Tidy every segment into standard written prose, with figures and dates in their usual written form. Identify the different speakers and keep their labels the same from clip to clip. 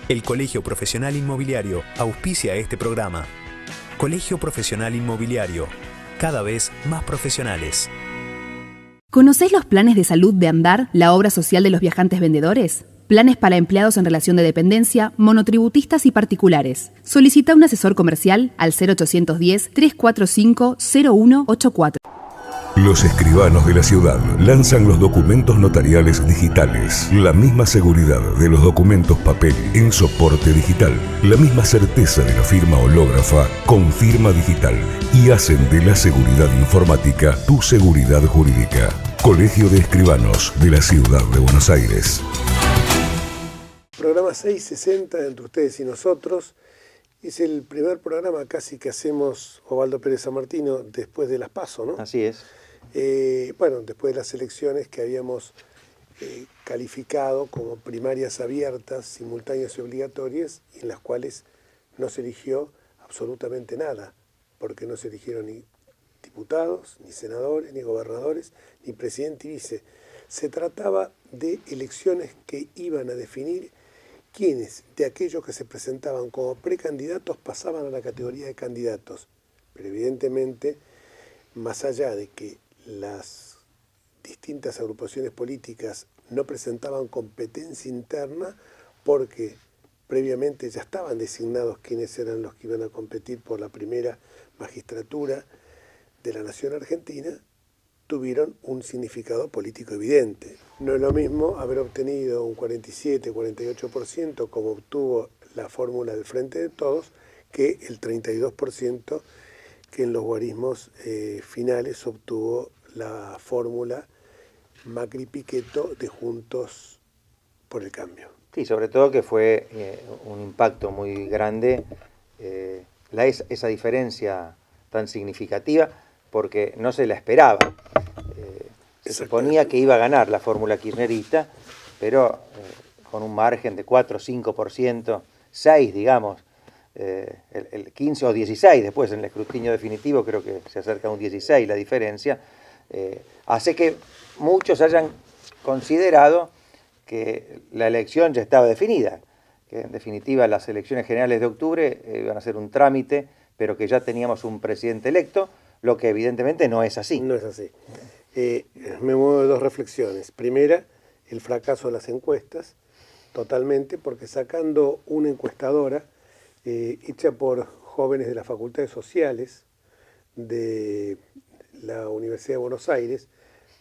Speaker 1: El Colegio Profesional Inmobiliario auspicia este programa. Colegio Profesional Inmobiliario, cada vez más profesionales.
Speaker 2: ¿Conocés los planes de salud de Andar, la obra social de los viajantes vendedores? Planes para empleados en relación de dependencia, monotributistas y particulares. Solicita un asesor comercial al 0810-345-0184.
Speaker 3: Los escribanos de la ciudad lanzan los documentos notariales digitales. La misma seguridad de los documentos papel en soporte digital. La misma certeza de la firma hológrafa con firma digital. Y hacen de la seguridad informática tu seguridad jurídica. Colegio de Escribanos de la Ciudad de Buenos Aires.
Speaker 4: Programa 660 entre ustedes y nosotros. Es el primer programa casi que hacemos Osvaldo Pérez San Martino después de las PASO, ¿no?
Speaker 5: Así es.
Speaker 4: Después de las elecciones que habíamos calificado como primarias abiertas, simultáneas y obligatorias, y en las cuales no se eligió absolutamente nada, porque no se eligieron ni diputados, ni senadores, ni gobernadores, ni presidente y vice. Se trataba de elecciones que iban a definir quiénes de aquellos que se presentaban como precandidatos pasaban a la categoría de candidatos. Pero evidentemente, más allá de que las distintas agrupaciones políticas no presentaban competencia interna porque previamente ya estaban designados quiénes eran los que iban a competir por la primera magistratura de la nación argentina, tuvieron un significado político evidente. No es lo mismo haber obtenido un 47, 48% como obtuvo la fórmula del Frente de Todos que el 32% que en los guarismos finales obtuvo la fórmula Macri-Piquetto de Juntos por el Cambio.
Speaker 5: Sí, sobre todo que fue un impacto muy grande esa diferencia tan significativa, porque no se la esperaba. Se suponía que iba a ganar la fórmula kirchnerista, pero con un margen de 4 o 5%, 6 digamos, el 15 o 16 después en el escrutinio definitivo creo que se acerca a un 16 la diferencia, hace que muchos hayan considerado que la elección ya estaba definida, que en definitiva las elecciones generales de octubre iban a ser un trámite, pero que ya teníamos un presidente electo, lo que evidentemente no es así.
Speaker 4: No es así. Me muevo de dos reflexiones. Primera, el fracaso de las encuestas, totalmente, porque sacando una encuestadora hecha por jóvenes de las facultades sociales de la Universidad de Buenos Aires,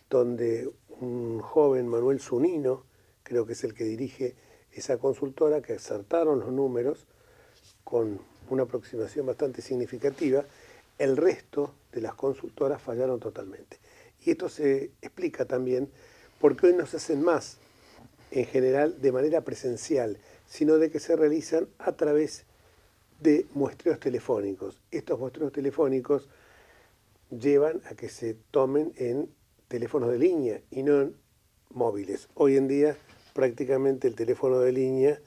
Speaker 4: donde un joven, Manuel Zunino, creo que es el que dirige esa consultora, que acertaron los números con una aproximación bastante significativa, el resto de las consultoras fallaron totalmente. Y esto se explica también porque hoy no se hacen más, en general, de manera presencial, sino de que se realizan a través de muestreos telefónicos. Estos muestreos telefónicos llevan a que se tomen en teléfonos de línea y no en móviles. Hoy en día prácticamente el teléfono de línea...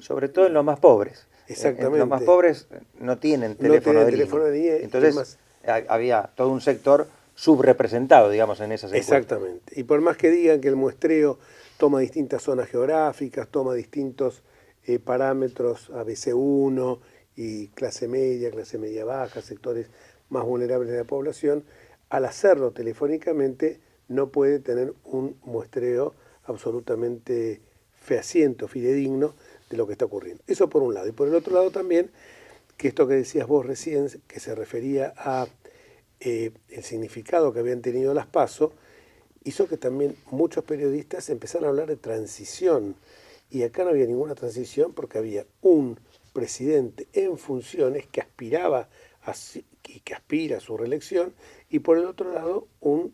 Speaker 5: sobre todo en los más pobres.
Speaker 4: Exactamente.
Speaker 5: Los más pobres no tienen teléfono de línea. Entonces
Speaker 4: más,
Speaker 5: había todo un sector subrepresentado, digamos, en esas encuestas.
Speaker 4: Exactamente. Y por más que digan que el muestreo toma distintas zonas geográficas, toma distintos parámetros ABC1 y clase media baja, sectores más vulnerables de la población, al hacerlo telefónicamente no puede tener un muestreo absolutamente fehaciente, fidedigno de lo que está ocurriendo. Eso por un lado. Y por el otro lado también, que esto que decías vos recién, que se refería a el significado que habían tenido las PASO, hizo que también muchos periodistas empezaran a hablar de transición. Y acá no había ninguna transición porque había un presidente en funciones que aspira a su reelección, y por el otro lado un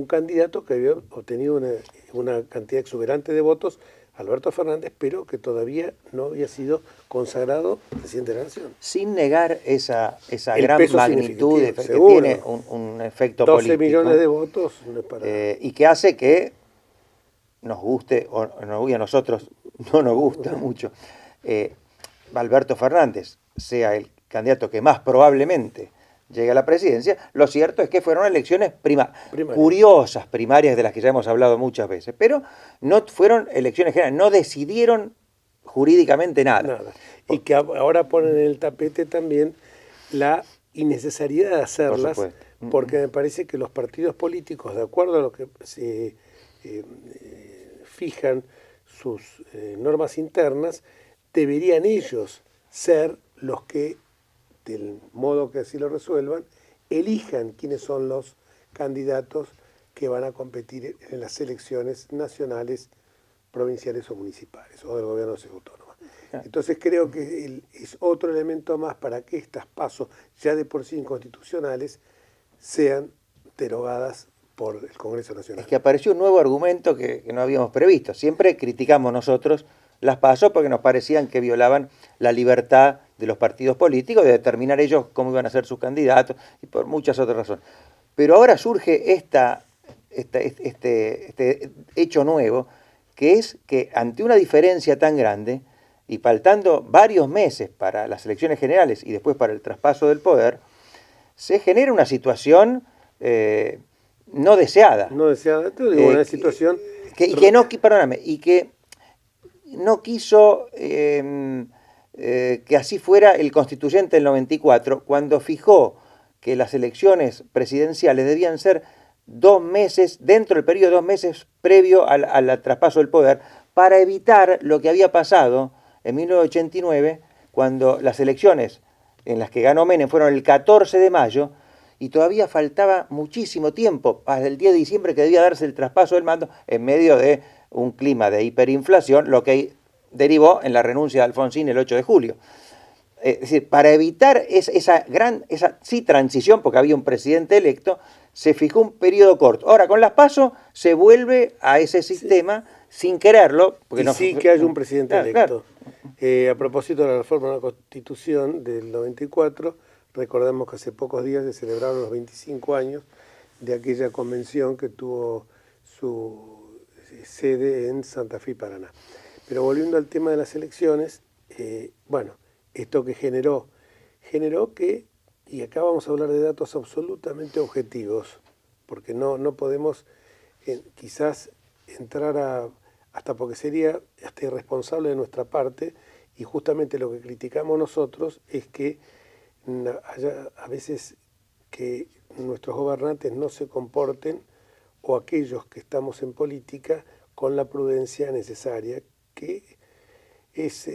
Speaker 4: candidato que había obtenido una cantidad exuberante de votos, Alberto Fernández, pero que todavía no había sido consagrado presidente de la Nación.
Speaker 5: Sin negar esa gran magnitud que tiene un efecto
Speaker 4: 12
Speaker 5: político.
Speaker 4: 12 millones de votos no es para
Speaker 5: y que hace que nos guste, y a nosotros no nos gusta mucho, Alberto Fernández sea el candidato que más probablemente llegue a la presidencia. Lo cierto es que fueron elecciones curiosas, primarias, de las que ya hemos hablado muchas veces, pero no fueron elecciones generales, no decidieron jurídicamente nada.
Speaker 4: Y que ahora ponen en el tapete también la innecesariedad de hacerlas, porque me parece que los partidos políticos, de acuerdo a lo que se fijan sus normas internas, deberían ellos ser los que, del modo que así lo resuelvan, elijan quiénes son los candidatos que van a competir en las elecciones nacionales, provinciales o municipales, o del gobierno de Ciudad Autónoma. Entonces creo que es otro elemento más para que estas pasos, ya de por sí inconstitucionales, sean derogadas por el Congreso Nacional.
Speaker 5: Es que apareció un nuevo argumento que no habíamos previsto. Siempre criticamos nosotros las pasos porque nos parecían que violaban la libertad de los partidos políticos de determinar ellos cómo iban a ser sus candidatos y por muchas otras razones. Pero ahora surge este hecho nuevo, que es que ante una diferencia tan grande y faltando varios meses para las elecciones generales y después para el traspaso del poder, se genera una situación no deseada.
Speaker 4: No deseada, una situación...
Speaker 5: que no quiso que así fuera el constituyente del 94, cuando fijó que las elecciones presidenciales debían ser 2 meses, dentro del periodo de 2 meses previo al traspaso del poder, para evitar lo que había pasado en 1989, cuando las elecciones en las que ganó Menem fueron el 14 de mayo, y todavía faltaba muchísimo tiempo para el 10 de diciembre que debía darse el traspaso del mando en medio de un clima de hiperinflación, lo que derivó en la renuncia de Alfonsín el 8 de julio. Es decir, para evitar esa transición, porque había un presidente electo, se fijó un periodo corto. Ahora, con las PASO se vuelve a ese sistema sin quererlo. Porque
Speaker 4: que haya un presidente electo. Claro. A propósito de la reforma de la Constitución del 94, recordemos que hace pocos días se celebraron los 25 años de aquella convención que tuvo su sede en Santa Fe, Paraná. Pero volviendo al tema de las elecciones, esto que generó que, y acá vamos a hablar de datos absolutamente objetivos, porque no podemos quizás entrar hasta porque sería hasta irresponsable de nuestra parte, y justamente lo que criticamos nosotros es que haya a veces que nuestros gobernantes no se comporten, o aquellos que estamos en política, con la prudencia necesaria, que es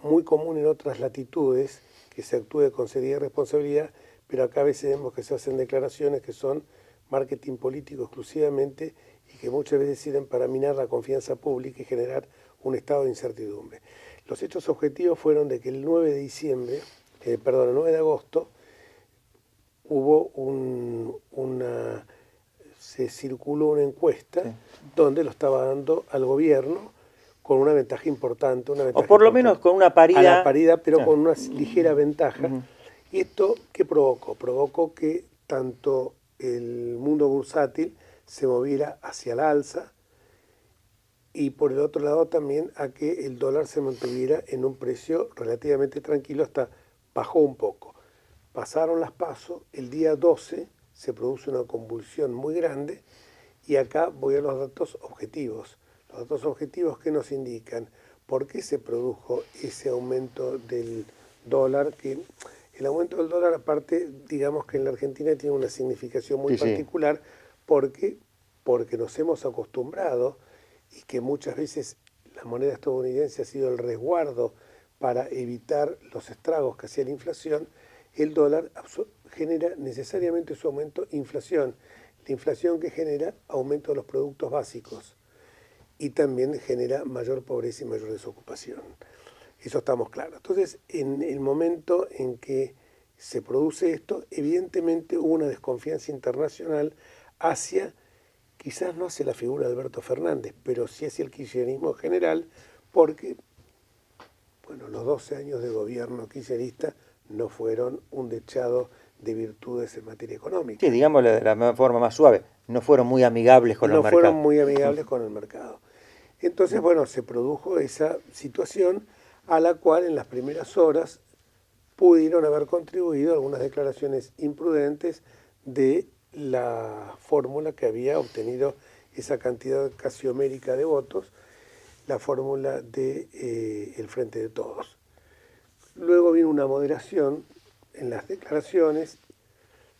Speaker 4: muy común en otras latitudes, que se actúe con seriedad y responsabilidad, pero acá a veces vemos que se hacen declaraciones que son marketing político exclusivamente y que muchas veces sirven para minar la confianza pública y generar un estado de incertidumbre. Los hechos objetivos fueron de que el 9 de agosto, hubo se circuló una encuesta donde lo estaba dando al gobierno con una ventaja importante.
Speaker 5: O por lo menos con una paridad.
Speaker 4: A la paridad, pero con una ligera ventaja. ¿Y esto qué provocó? Provocó que tanto el mundo bursátil se moviera hacia el alza y por el otro lado también a que el dólar se mantuviera en un precio relativamente tranquilo, hasta bajó un poco. Pasaron las PASO, el día 12 se produce una convulsión muy grande y acá voy a los datos objetivos. Los datos objetivos que nos indican por qué se produjo ese aumento del dólar, que el aumento del dólar aparte, digamos que en la Argentina tiene una significación muy particular, porque nos hemos acostumbrado y que muchas veces la moneda estadounidense ha sido el resguardo para evitar los estragos que hacía la inflación. El dólar genera necesariamente su aumento inflación. La inflación que genera aumento de los productos básicos y también genera mayor pobreza y mayor desocupación. Eso estamos claros. Entonces, en el momento en que se produce esto, evidentemente hubo una desconfianza internacional hacia, quizás no hacia la figura de Alberto Fernández, pero sí hacia el kirchnerismo en general, porque los 12 años de gobierno kirchnerista no fueron un dechado de virtudes en materia económica.
Speaker 5: Sí, digámoslo de la forma más suave, no fueron muy amigables con los mercados.
Speaker 4: No fueron muy amigables con el mercado. Entonces, se produjo esa situación a la cual en las primeras horas pudieron haber contribuido algunas declaraciones imprudentes de la fórmula que había obtenido esa cantidad casi homérica de votos, la fórmula de el Frente de Todos. Luego vino una moderación en las declaraciones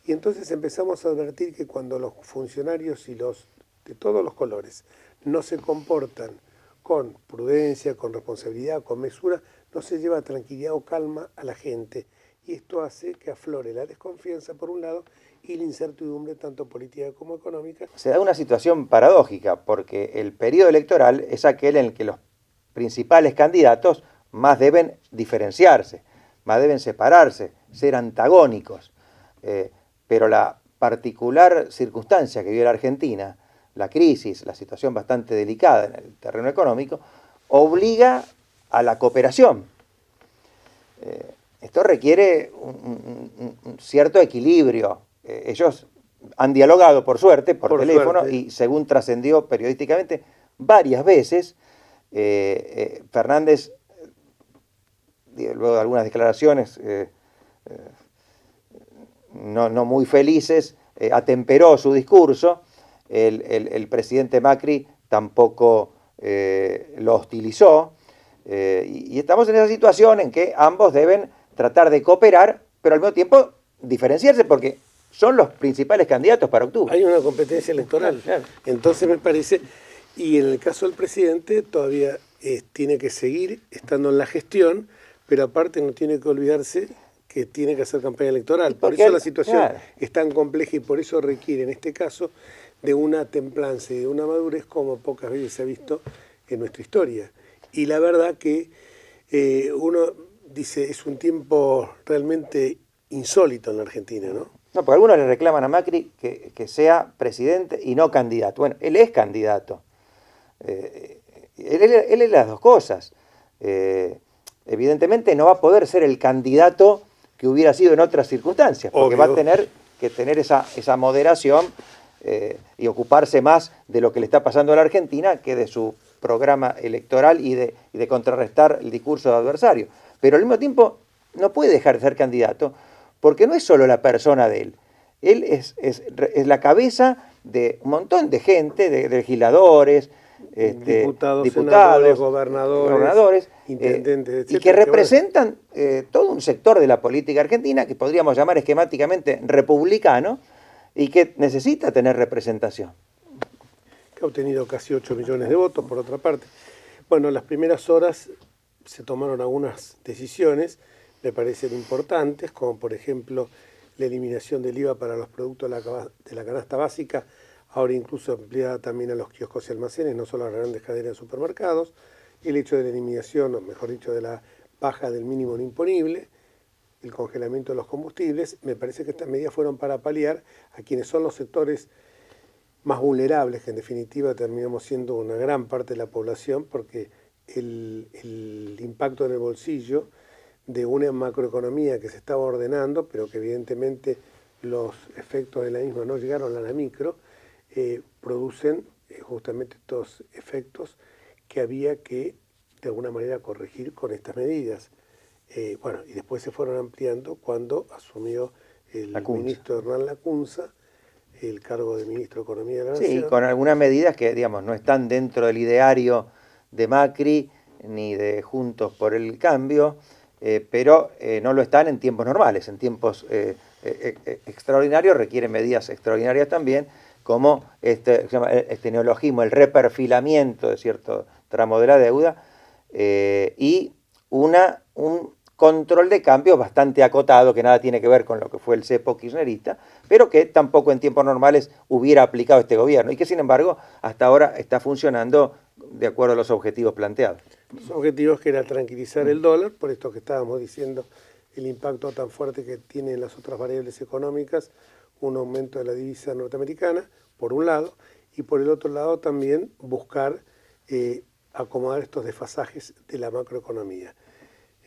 Speaker 4: y entonces empezamos a advertir que cuando los funcionarios y los de todos los colores no se comportan con prudencia, con responsabilidad, con mesura, no se lleva tranquilidad o calma a la gente. Y esto hace que aflore la desconfianza por un lado y la incertidumbre tanto política como económica.
Speaker 5: Se da una situación paradójica porque el periodo electoral es aquel en el que los principales candidatos más deben diferenciarse, más deben separarse, ser antagónicos. Pero la particular circunstancia que vive la Argentina, la crisis, la situación bastante delicada en el terreno económico, obliga a la cooperación. Esto requiere un cierto equilibrio. Ellos han dialogado, por suerte, por teléfono, suerte. Y según trascendió periodísticamente varias veces, Fernández, luego de algunas declaraciones no muy felices, atemperó su discurso. El presidente Macri tampoco lo hostilizó, y estamos en esa situación en que ambos deben tratar de cooperar, pero al mismo tiempo diferenciarse, porque son los principales candidatos para octubre.
Speaker 4: Hay una competencia electoral.
Speaker 5: Claro.
Speaker 4: Entonces me parece, y en el caso del presidente todavía tiene que seguir estando en la gestión, pero aparte no tiene que olvidarse que tiene que hacer campaña electoral. Por eso la situación es tan compleja y por eso requiere, en este caso, de una templanza y de una madurez como pocas veces se ha visto en nuestra historia. Y la verdad que uno dice, es un tiempo realmente insólito en la Argentina, ¿no?
Speaker 5: No, porque algunos le reclaman a Macri que sea presidente y no candidato. Bueno, él es candidato. Él es las dos cosas. Evidentemente no va a poder ser el candidato que hubiera sido en otras circunstancias, porque va a tener que tener esa moderación y ocuparse más de lo que le está pasando a la Argentina que de su programa electoral y de contrarrestar el discurso de adversario. Pero al mismo tiempo no puede dejar de ser candidato, porque no es solo la persona de él. Él es la cabeza de un montón de gente, de legisladores,
Speaker 4: diputados, senadores, gobernadores, intendentes,
Speaker 5: y que representan todo un sector de la política argentina que podríamos llamar esquemáticamente republicano y que necesita tener representación.
Speaker 4: Que ha obtenido casi 8 millones de votos, por otra parte. Bueno, las primeras horas se tomaron algunas decisiones, me parecen importantes, como por ejemplo la eliminación del IVA para los productos de la canasta básica, ahora incluso ampliada también a los kioscos y almacenes, no solo a las grandes cadenas de supermercados, el hecho de la eliminación, o mejor dicho, de la baja del mínimo no imponible, el congelamiento de los combustibles. Me parece que estas medidas fueron para paliar a quienes son los sectores más vulnerables, que en definitiva terminamos siendo una gran parte de la población, porque el impacto en el bolsillo de una macroeconomía que se estaba ordenando, pero que evidentemente los efectos de la misma no llegaron a la micro, producen justamente estos efectos que había que de alguna manera corregir con estas medidas. Bueno, y después se fueron ampliando cuando asumió el ministro Hernán Lacunza el cargo de ministro de Economía de la Nación.
Speaker 5: Sí, con algunas medidas que, digamos, no están dentro del ideario de Macri ni de Juntos por el Cambio, pero no lo están en tiempos normales. En tiempos extraordinarios requieren medidas extraordinarias también, como este neologismo, el reperfilamiento de cierto tramo de la deuda, y un control de cambios bastante acotado, que nada tiene que ver con lo que fue el cepo kirchnerista, pero que tampoco en tiempos normales hubiera aplicado este gobierno, y que sin embargo hasta ahora está funcionando de acuerdo a los objetivos planteados.
Speaker 4: Los objetivos que era tranquilizar el dólar, por esto que estábamos diciendo, el impacto tan fuerte que tienen las otras variables económicas, un aumento de la divisa norteamericana, por un lado, y por el otro lado también buscar acomodar estos desfasajes de la macroeconomía.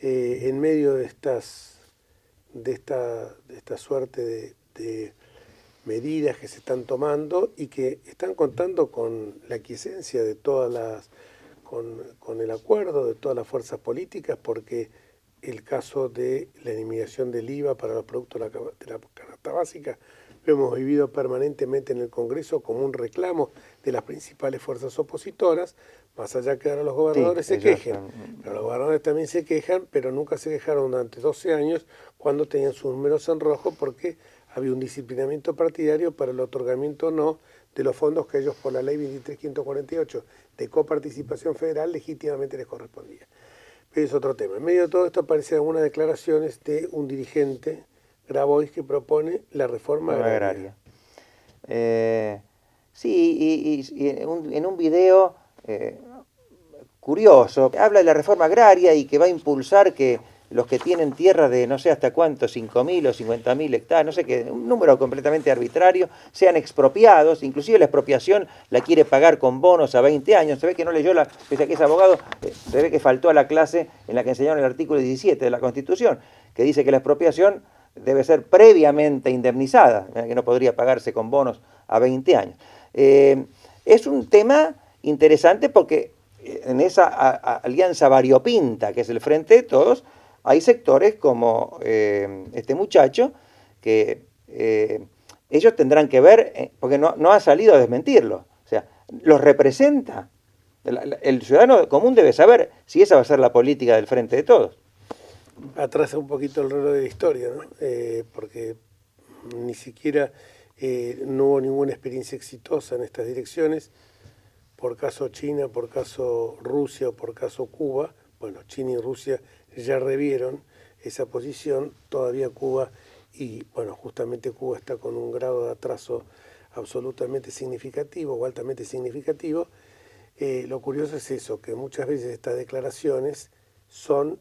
Speaker 4: En medio de esta suerte de medidas que se están tomando y que están contando con la aquiescencia de con el acuerdo de todas las fuerzas políticas, porque el caso de la eliminación del IVA para los productos de la canasta básica lo hemos vivido permanentemente en el Congreso como un reclamo de las principales fuerzas opositoras, más allá que ahora los gobernadores se quejen. Pero los gobernadores también se quejan, pero nunca se quejaron durante 12 años cuando tenían sus números en rojo porque había un disciplinamiento partidario para el otorgamiento o no de los fondos que ellos por la ley 23.548 de coparticipación federal legítimamente les correspondía. Pero es otro tema. En medio de todo esto aparecen algunas declaraciones de un dirigente, Grabois, que propone la reforma agraria.
Speaker 5: Sí, y en un video curioso, habla de la reforma agraria y que va a impulsar que los que tienen tierra de no sé hasta cuánto, 5.000 o 50.000 hectáreas, no sé qué, un número completamente arbitrario, sean expropiados. Inclusive la expropiación la quiere pagar con bonos a 20 años. Se ve que no leyó, pese a que es abogado, se ve que faltó a la clase en la que enseñaron el artículo 17 de la Constitución, que dice que la expropiación debe ser previamente indemnizada, que no podría pagarse con bonos a 20 años. Es un tema interesante porque en esa alianza variopinta que es el Frente de Todos, hay sectores como este muchacho que ellos tendrán que ver, porque no ha salido a desmentirlo, o sea, los representa. El ciudadano común debe saber si esa va a ser la política del Frente de Todos.
Speaker 4: Atrasa un poquito el reloj de la historia, ¿no? Porque ni siquiera no hubo ninguna experiencia exitosa en estas direcciones, por caso China, por caso Rusia o por caso Cuba. Bueno, China y Rusia ya revieron esa posición, todavía Cuba, y bueno, justamente Cuba está con un grado de atraso absolutamente significativo o altamente significativo. Lo curioso es eso, que muchas veces estas declaraciones son,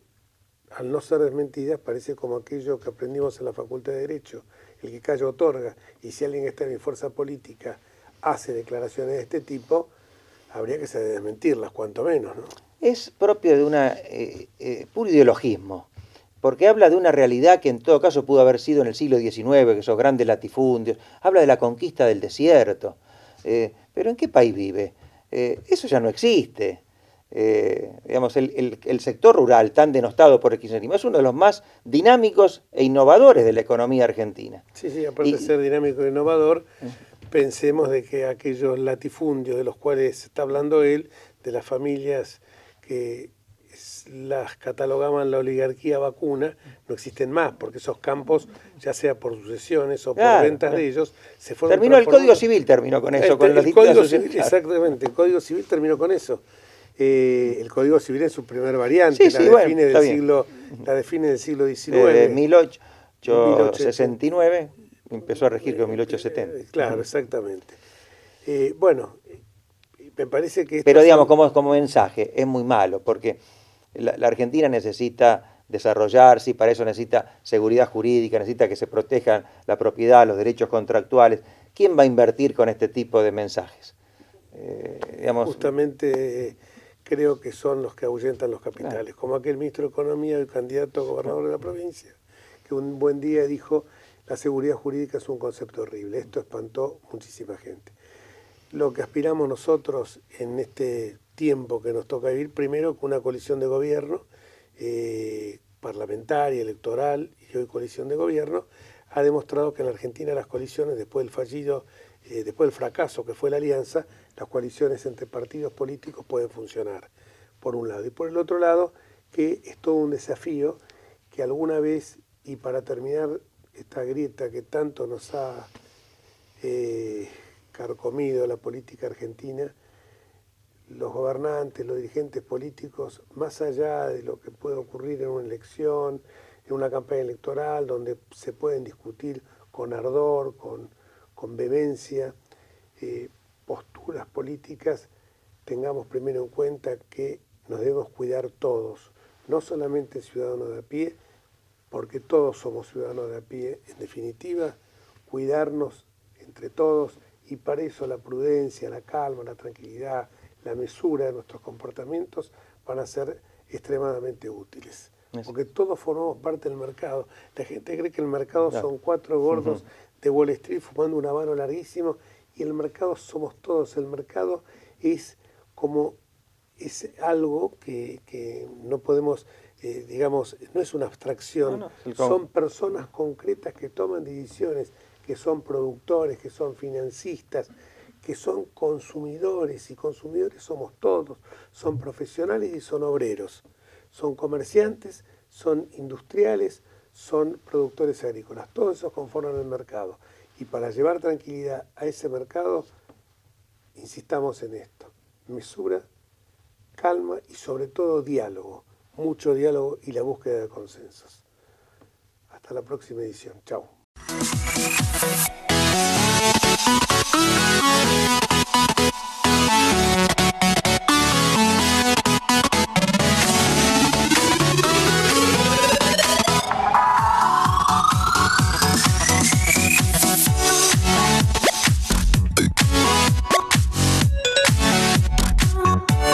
Speaker 4: al no ser desmentidas, parece como aquello que aprendimos en la Facultad de Derecho, el que calla otorga, y si alguien que está en mi fuerza política hace declaraciones de este tipo, habría que saber desmentirlas, cuanto menos, ¿no?
Speaker 5: Es propio de un puro ideologismo, porque habla de una realidad que en todo caso pudo haber sido en el siglo XIX, que esos grandes latifundios, habla de la conquista del desierto, pero ¿en qué país vive? Eso ya no existe. Digamos, el sector rural, tan denostado por el kirchnerismo, es uno de los más dinámicos e innovadores de la economía argentina.
Speaker 4: Sí, aparte de ser dinámico e innovador, pensemos de que aquellos latifundios de los cuales está hablando él, de las familias que las catalogaban la oligarquía vacuna, no existen más, porque esos campos, ya sea por sucesiones o por ventas de ellos, se fueron
Speaker 5: terminó el Código Civil, terminó con eso.
Speaker 4: El Código Civil, exactamente, el Código Civil terminó con eso. El Código Civil en su primer variante, define del siglo XIX.
Speaker 5: De 1869 empezó a regir con 1870.
Speaker 4: Claro, exactamente. Bueno, me parece que...
Speaker 5: Pero digamos, como mensaje, es muy malo, porque la Argentina necesita desarrollarse y para eso necesita seguridad jurídica, necesita que se protejan la propiedad, los derechos contractuales. ¿Quién va a invertir con este tipo de mensajes?
Speaker 4: Justamente creo que son los que ahuyentan los capitales, como aquel ministro de Economía y candidato a gobernador de la provincia, que un buen día dijo: la seguridad jurídica es un concepto horrible. Esto espantó muchísima gente. Lo que aspiramos nosotros en este tiempo que nos toca vivir, primero con una coalición de gobierno, parlamentaria, electoral y hoy coalición de gobierno, ha demostrado que en la Argentina las coaliciones, después del fracaso que fue la alianza, las coaliciones entre partidos políticos pueden funcionar, por un lado. Y por el otro lado, que es todo un desafío que alguna vez, y para terminar esta grieta que tanto nos ha carcomido la política argentina, los gobernantes, los dirigentes políticos, más allá de lo que puede ocurrir en una elección, en una campaña electoral, donde se pueden discutir con ardor, con vehemencia, posturas políticas, tengamos primero en cuenta que nos debemos cuidar todos, no solamente ciudadanos de a pie, porque todos somos ciudadanos de a pie, en definitiva, cuidarnos entre todos, y para eso la prudencia, la calma, la tranquilidad, la mesura de nuestros comportamientos van a ser extremadamente útiles. Porque todos formamos parte del mercado. La gente cree que el mercado son 4 gordos de Wall Street fumando un habano larguísimo, y el mercado somos todos. El mercado es algo que no podemos, digamos, no es una abstracción, son personas concretas que toman decisiones, que son productores, que son financistas, que son consumidores, y consumidores somos todos, son profesionales y son obreros, son comerciantes, son industriales, son productores agrícolas, todos esos conforman el mercado. Y para llevar tranquilidad a ese mercado, insistamos en esto: mesura, calma y sobre todo diálogo, mucho diálogo y la búsqueda de consensos. Hasta la próxima edición. Chao.